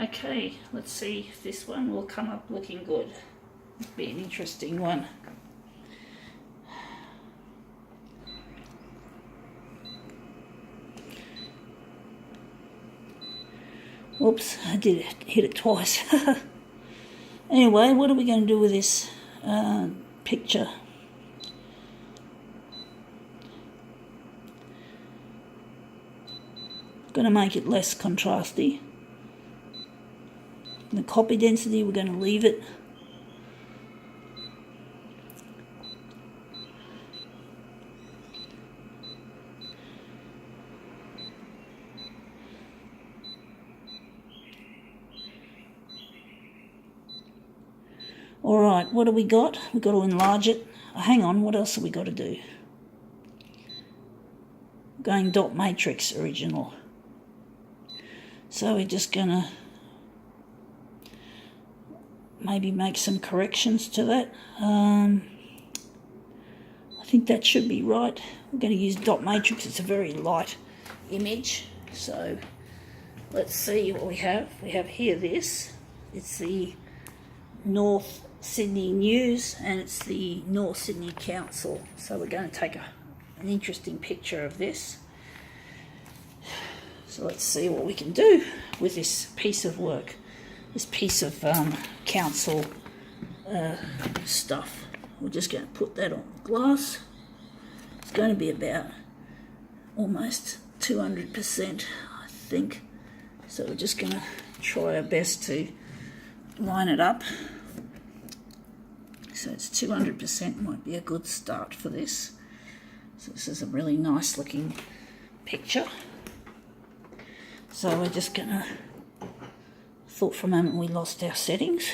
Okay, let's see if this one will come up looking good. It'll be an interesting one. Whoops, I did hit it twice. Anyway, what are we going to do with this picture? Going to make it less contrasty. The copy density, we're going to leave it. Alright, what do we got? We've got to enlarge it. Hang on, what else have we got to do? Going dot matrix original. So we're just going to maybe make some corrections to that. I think that should be right. We're going to use dot matrix. It's a very light image. So let's see what we have. We have here this. It's the North Sydney News and it's the North Sydney Council. So we're going to take an interesting picture of this. So let's see what we can do with this piece of work, this piece of council stuff. We're just going to put that on glass. It's going to be about almost 200%, I think. So we're just going to try our best to line it up. So it's 200%, might be a good start for this. So this is a really nice looking picture. So we're just gonna, thought for a moment we lost our settings.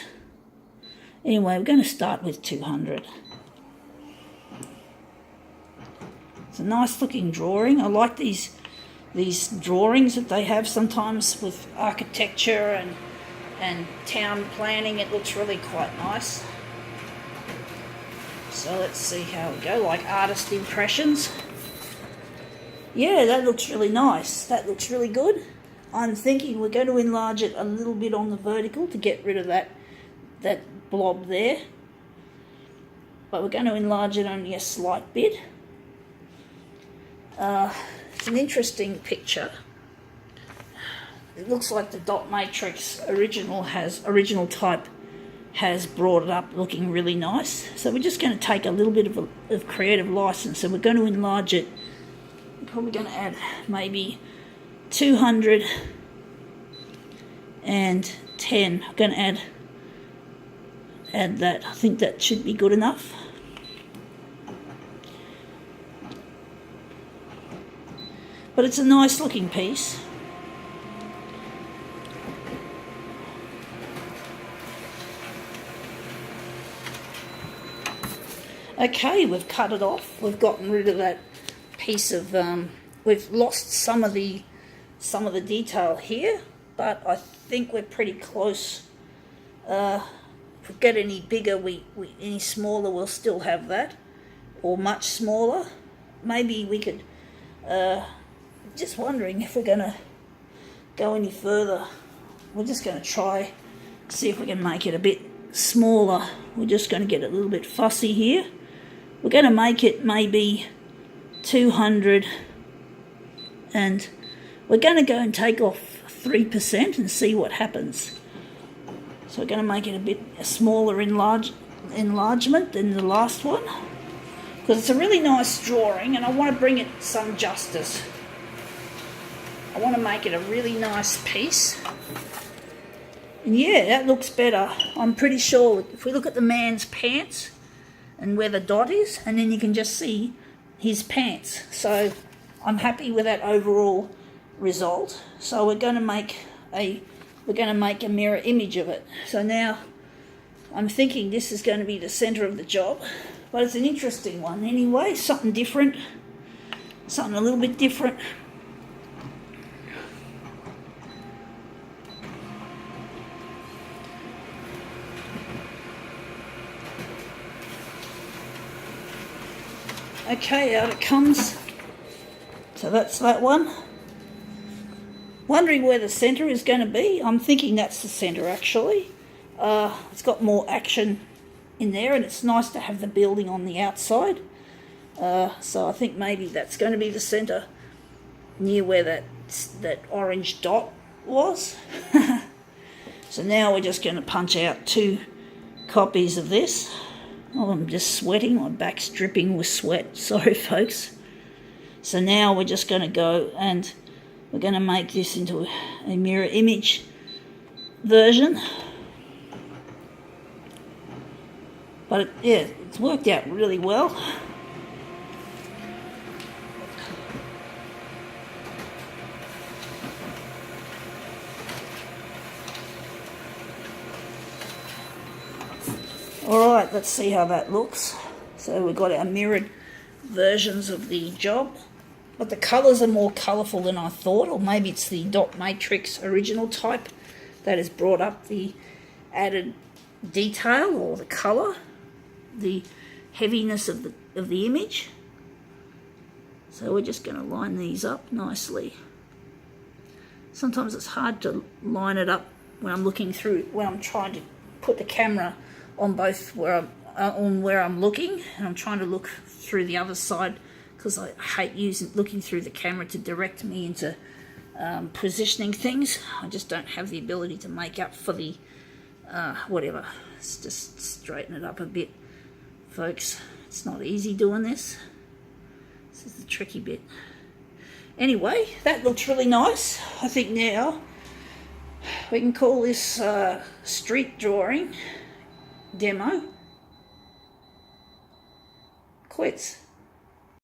Anyway, we're going to start with 200. It's a nice looking drawing. I like these drawings that they have sometimes with architecture and town planning. It looks really quite nice. So let's see how we go, like artist impressions. Yeah, that looks really nice. That looks really good. I'm thinking we're going to enlarge it a little bit on the vertical to get rid of that blob there. But we're going to enlarge it only a slight bit. It's an interesting picture. It looks like the dot matrix original type has brought it up looking really nice. So we're just going to take a little bit of creative license. So we're going to enlarge it. We're probably going to add maybe 210. I'm going to add that. I think that should be good enough. But it's a nice looking piece. Okay, we've cut it off. We've gotten rid of that piece of. We've lost some of the detail here, but I think we're pretty close. If we get any bigger, any smaller, we'll still have that, or much smaller. Maybe we could. Just wondering if we're going to go any further. We're just going to try, see if we can make it a bit smaller. We're just going to get a little bit fussy here. We're going to make it maybe 200, and we're going to go and take off 3% and see what happens. So we're going to make it a bit smaller enlargement than the last one, because it's a really nice drawing and I want to bring it some justice. I want to make it a really nice piece. And yeah, that looks better. I'm pretty sure if we look at the man's pants and where the dot is, and then you can just see his pants. So I'm happy with that overall result. So we're going to make a mirror image of it. So now I'm thinking this is going to be the center of the job, but it's an interesting one anyway, something different, something a little bit different. Okay, out it comes. So that's that one. Wondering where the centre is going to be. I'm thinking that's the centre actually. It's got more action in there, and it's nice to have the building on the outside. So I think maybe that's going to be the centre, near where that orange dot was. So now we're just going to punch out 2 copies of this. Oh, I'm just sweating. My back's dripping with sweat. Sorry, folks. So now we're just going to go and we're going to make this into a mirror image version. But yeah, it's worked out really well. Alright, let's see how that looks. So we've got our mirrored versions of the job. But the colours are more colourful than I thought, or maybe it's the dot matrix original type that has brought up the added detail or the colour, the heaviness of the image. So we're just going to line these up nicely. Sometimes it's hard to line it up when I'm looking through, when I'm trying to put the camera on both where I'm looking, and I'm trying to look through the other side, because I hate looking through the camera to direct me into positioning things. I just don't have the ability to make up for the whatever. Let's just straighten it up a bit, folks. It's not easy doing this. This is the tricky bit. Anyway, that looks really nice. I think now we can call this street drawing demo quits.